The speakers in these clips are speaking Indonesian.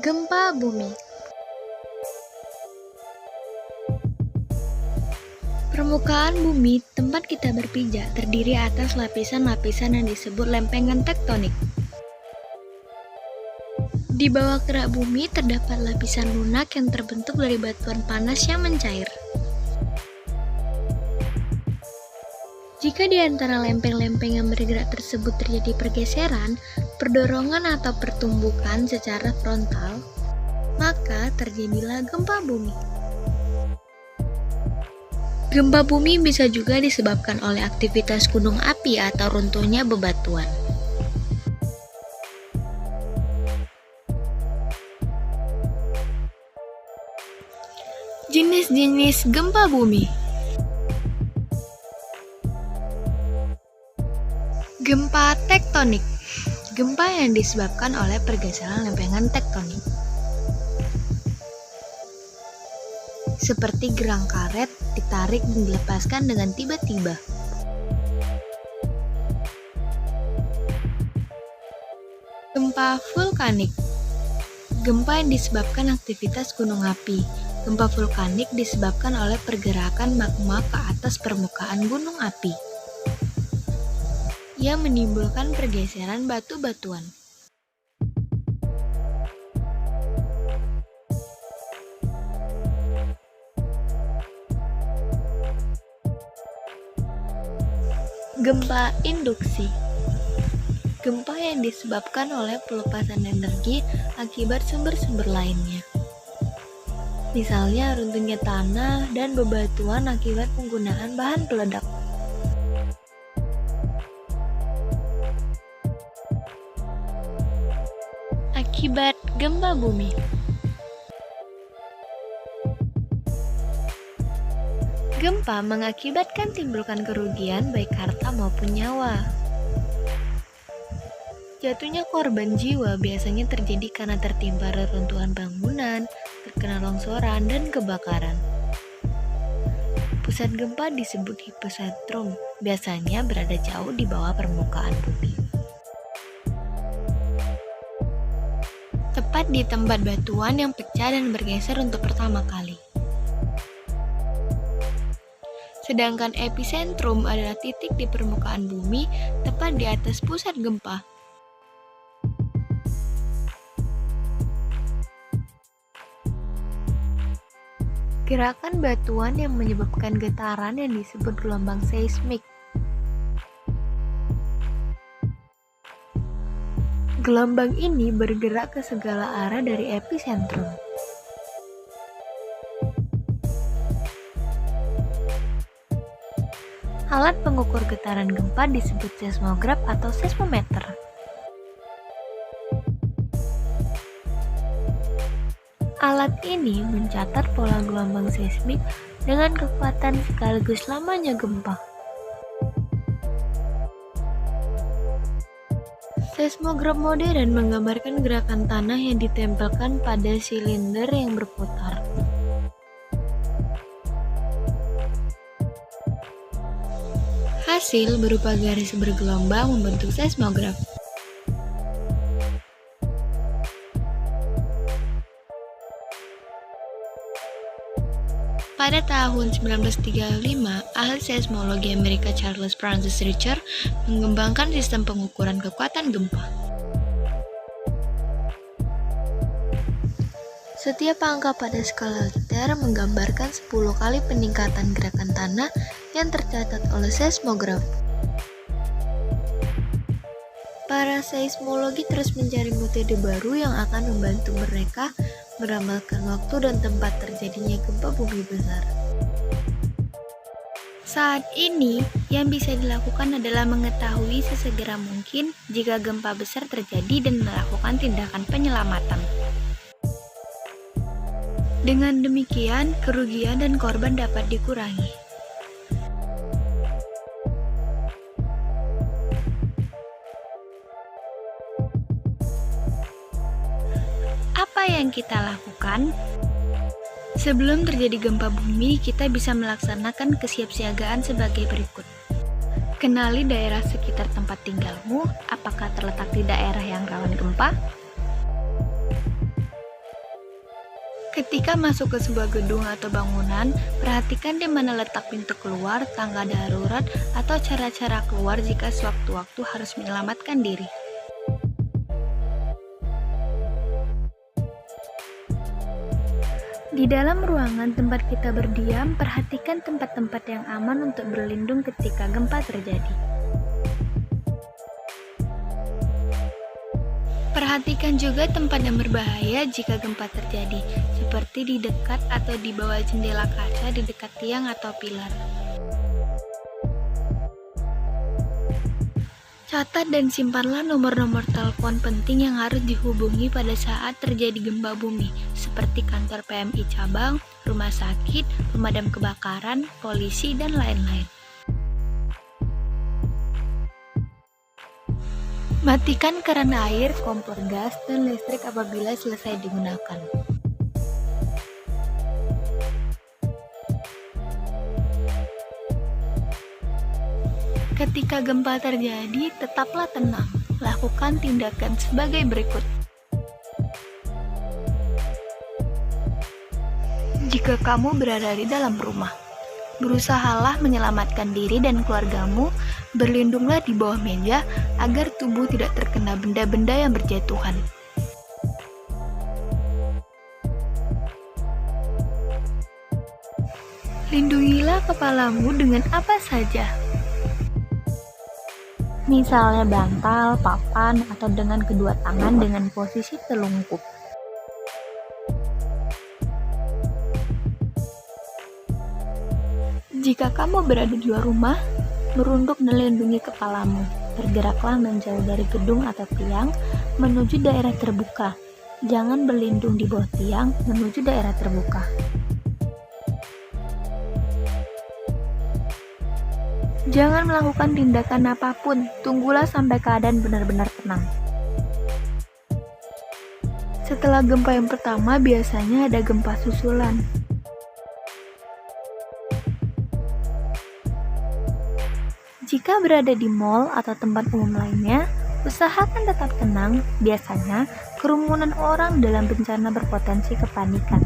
Gempa bumi. Permukaan bumi, tempat kita berpijak, terdiri atas lapisan-lapisan yang disebut lempengan tektonik. Di bawah kerak bumi terdapat lapisan lunak yang terbentuk dari batuan panas yang mencair. Jika di antara lempeng-lempeng yang bergerak tersebut terjadi pergeseran, perdorongan atau pertumbukan secara frontal, maka terjadilah gempa bumi. Gempa bumi bisa juga disebabkan oleh aktivitas gunung api atau runtuhnya bebatuan. Jenis-jenis gempa bumi. Gempa tektonik. Gempa yang disebabkan oleh pergeseran lempengan tektonik. Seperti gerang karet ditarik dan dilepaskan dengan tiba-tiba. Gempa vulkanik. Gempa yang disebabkan aktivitas gunung api. Gempa vulkanik disebabkan oleh pergerakan magma ke atas permukaan gunung api yang menimbulkan pergeseran batu-batuan. Gempa induksi. Gempa yang disebabkan oleh pelepasan energi akibat sumber-sumber lainnya. Misalnya runtuhnya tanah dan bebatuan akibat penggunaan bahan peledak. Akibat gempa bumi. Gempa mengakibatkan timbulkan kerugian baik harta maupun nyawa. Jatuhnya korban jiwa biasanya terjadi karena tertimpa reruntuhan bangunan, terkena longsoran, dan kebakaran. Pusat gempa disebut hipocentrum, biasanya berada jauh di bawah permukaan bumi. Tepat di tempat batuan yang pecah dan bergeser untuk pertama kali. Sedangkan epicentrum adalah titik di permukaan bumi tepat di atas pusat gempa. Gerakan batuan yang menyebabkan getaran yang disebut gelombang seismik. Gelombang ini bergerak ke segala arah dari epicentrum. Alat pengukur getaran gempa disebut seismograf atau seismometer. Alat ini mencatat pola gelombang seismik dengan kekuatan sekaligus lamanya gempa. Seismograf modern menggambarkan gerakan tanah yang ditempelkan pada silinder yang berputar. Hasil berupa garis bergelombang membentuk seismograf. Pada tahun 1935, ahli seismologi Amerika Charles Francis Richter mengembangkan sistem pengukuran kekuatan gempa. Setiap angka pada skala Richter menggambarkan 10 kali peningkatan gerakan tanah yang tercatat oleh seismograf. Para seismologi terus mencari metode baru yang akan membantu mereka meramalkan waktu dan tempat terjadinya gempa bumi besar. Saat ini, yang bisa dilakukan adalah mengetahui sesegera mungkin jika gempa besar terjadi dan melakukan tindakan penyelamatan. Dengan demikian, kerugian dan korban dapat dikurangi. Apa yang kita lakukan? Sebelum terjadi gempa bumi, kita bisa melaksanakan kesiapsiagaan sebagai berikut. Kenali daerah sekitar tempat tinggalmu, apakah terletak di daerah yang rawan gempa? Ketika masuk ke sebuah gedung atau bangunan, perhatikan di mana letak pintu keluar, tangga darurat, atau cara-cara keluar jika sewaktu-waktu harus menyelamatkan diri. Di dalam ruangan tempat kita berdiam, perhatikan tempat-tempat yang aman untuk berlindung ketika gempa terjadi. Perhatikan juga tempat yang berbahaya jika gempa terjadi, seperti di dekat atau di bawah jendela kaca di dekat tiang atau pilar. Catat dan simpanlah nomor-nomor telepon penting yang harus dihubungi pada saat terjadi gempa bumi, seperti kantor PMI cabang, rumah sakit, pemadam kebakaran, polisi, dan lain-lain. Matikan keran air, kompor gas, dan listrik apabila selesai digunakan. Ketika gempa terjadi, tetaplah tenang. Lakukan tindakan sebagai berikut. Jika kamu berada di dalam rumah, berusahalah menyelamatkan diri dan keluargamu, berlindunglah di bawah meja agar tubuh tidak terkena benda-benda yang berjatuhan. Lindungilah kepalamu dengan apa saja. Misalnya bantal, papan, atau dengan kedua tangan dengan posisi telungkup. Jika kamu berada di luar rumah, merunduk dan lindungi kepalamu. Bergeraklah menjauh dari gedung atau tiang menuju daerah terbuka. Jangan berlindung di bawah tiang menuju daerah terbuka. Jangan melakukan tindakan apapun, tunggulah sampai keadaan benar-benar tenang. Setelah gempa yang pertama, biasanya ada gempa susulan. Jika berada di mal atau tempat umum lainnya, usahakan tetap tenang. Biasanya, kerumunan orang dalam bencana berpotensi kepanikan.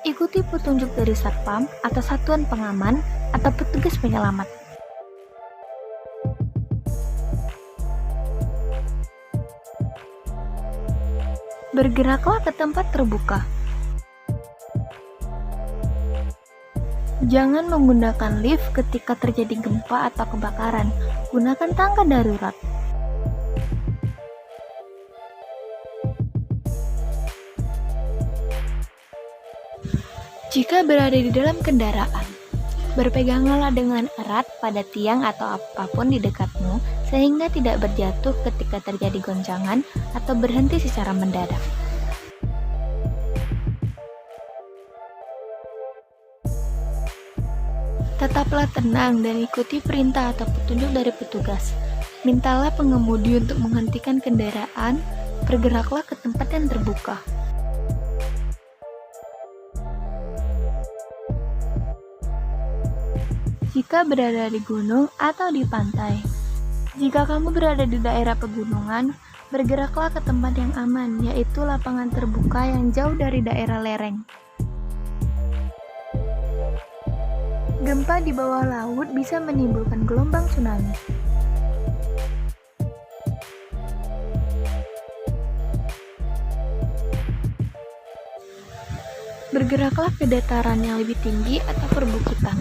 Ikuti petunjuk dari satpam atau satuan pengaman atau petugas penyelamat. Bergeraklah ke tempat terbuka. Jangan menggunakan lift ketika terjadi gempa atau kebakaran. Gunakan tangga darurat. Jika berada di dalam kendaraan, berpeganglah dengan erat pada tiang atau apapun di dekatmu sehingga tidak berjatuh ketika terjadi goncangan atau berhenti secara mendadak. Tetaplah tenang dan ikuti perintah atau petunjuk dari petugas. Mintalah pengemudi untuk menghentikan kendaraan, bergeraklah ke tempat yang terbuka. Jika berada di gunung atau di pantai. Jika kamu berada di daerah pegunungan, bergeraklah ke tempat yang aman, yaitu lapangan terbuka yang jauh dari daerah lereng. Gempa di bawah laut bisa menimbulkan gelombang tsunami. Bergeraklah ke dataran yang lebih tinggi atau perbukitan.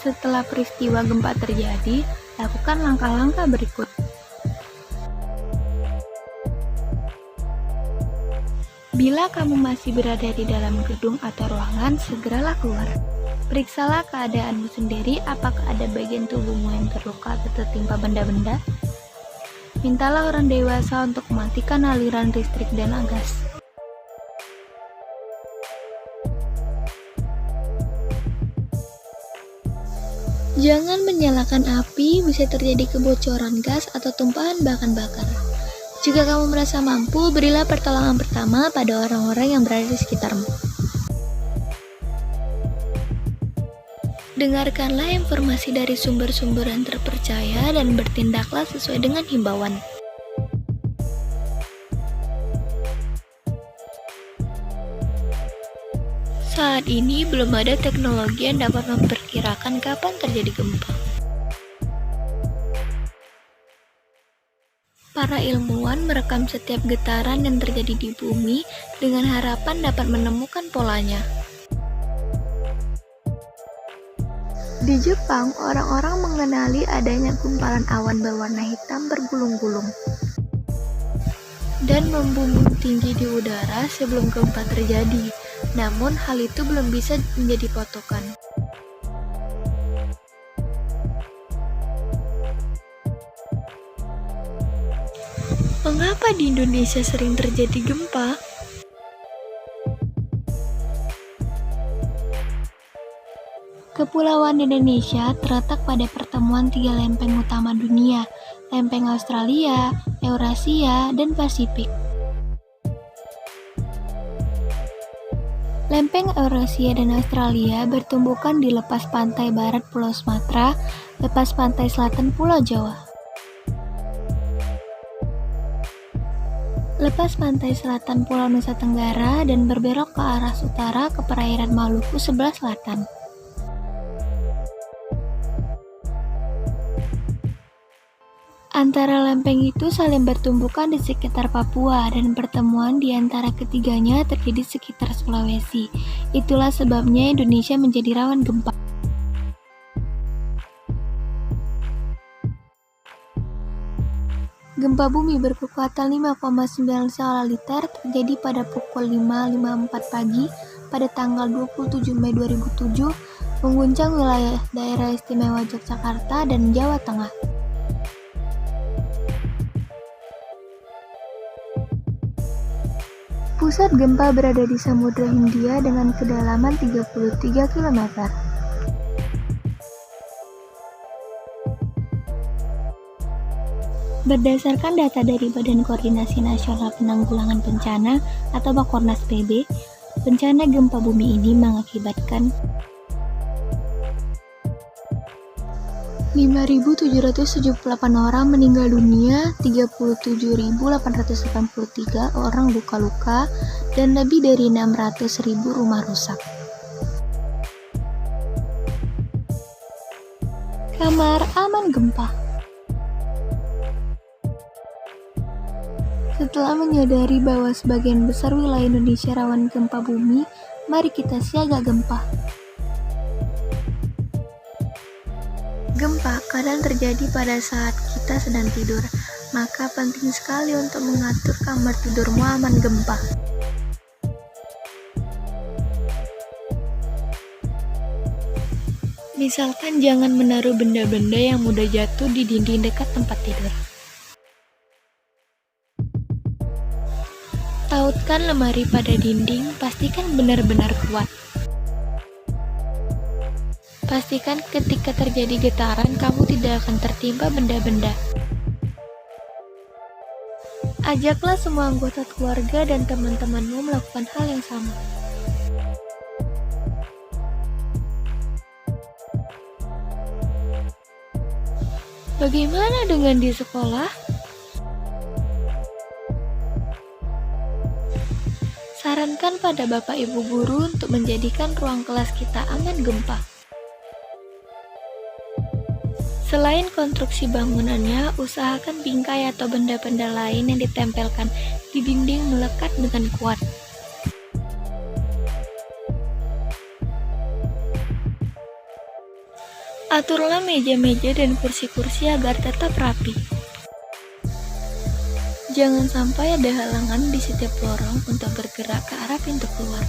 Setelah peristiwa gempa terjadi, lakukan langkah-langkah berikut. Bila kamu masih berada di dalam gedung atau ruangan, segeralah keluar. Periksalah keadaanmu sendiri, apakah ada bagian tubuhmu yang terluka atau tertimpa benda-benda. Mintalah orang dewasa untuk mematikan aliran listrik dan gas. Jangan menyalakan api, bisa terjadi kebocoran gas atau tumpahan bahan bakar. Jika kamu merasa mampu, berilah pertolongan pertama pada orang-orang yang berada di sekitarmu. Dengarkanlah informasi dari sumber-sumber yang terpercaya dan bertindaklah sesuai dengan himbauan. Saat ini belum ada teknologi yang dapat memperkirakan kapan terjadi gempa. Para ilmuwan merekam setiap getaran yang terjadi di bumi dengan harapan dapat menemukan polanya. Di Jepang, orang-orang mengenali adanya gumpalan awan berwarna hitam bergulung-gulung dan membumbung tinggi di udara sebelum gempa terjadi. Namun, hal itu belum bisa menjadi patokan. Mengapa di Indonesia sering terjadi gempa? Kepulauan Indonesia terletak pada pertemuan tiga lempeng utama dunia, lempeng Australia, Eurasia, dan Pasifik. Lempeng Eurasia dan Australia bertumbukan di lepas pantai barat Pulau Sumatera, lepas pantai selatan Pulau Jawa. Lepas pantai selatan Pulau Nusa Tenggara dan berbelok ke arah utara ke perairan Maluku sebelah selatan. Antara lempeng itu saling bertumbukan di sekitar Papua dan pertemuan di antara ketiganya terjadi sekitar Sulawesi. Itulah sebabnya Indonesia menjadi rawan gempa. Gempa bumi berkekuatan 5,9 skala Richter terjadi pada pukul 5.54 pagi pada tanggal 27 Mei 2007 mengguncang wilayah daerah istimewa Yogyakarta dan Jawa Tengah. Pusat gempa berada di Samudra Hindia dengan kedalaman 33 km. Berdasarkan data dari Badan Koordinasi Nasional Penanggulangan Bencana atau Bakornas PB, bencana gempa bumi ini mengakibatkan 5.778 orang meninggal dunia, 37.883 orang luka-luka, dan lebih dari 600.000 rumah rusak. Kamar aman gempa. Setelah menyadari bahwa sebagian besar wilayah Indonesia rawan gempa bumi, mari kita siaga gempa. Gempa kadang terjadi pada saat kita sedang tidur, maka penting sekali untuk mengatur kamar tidurmu aman gempa. Misalkan jangan menaruh benda-benda yang mudah jatuh di dinding dekat tempat tidur. Tautkan lemari pada dinding, pastikan benar-benar kuat. Pastikan ketika terjadi getaran, kamu tidak akan tertimpa benda-benda. Ajaklah semua anggota keluarga dan teman-temanmu melakukan hal yang sama. Bagaimana dengan di sekolah? Sarankan pada Bapak Ibu guru untuk menjadikan ruang kelas kita aman gempa. Selain konstruksi bangunannya, usahakan bingkai atau benda-benda lain yang ditempelkan di dinding melekat dengan kuat. Aturlah meja-meja dan kursi-kursi agar tetap rapi. Jangan sampai ada halangan di setiap lorong untuk bergerak ke arah pintu keluar.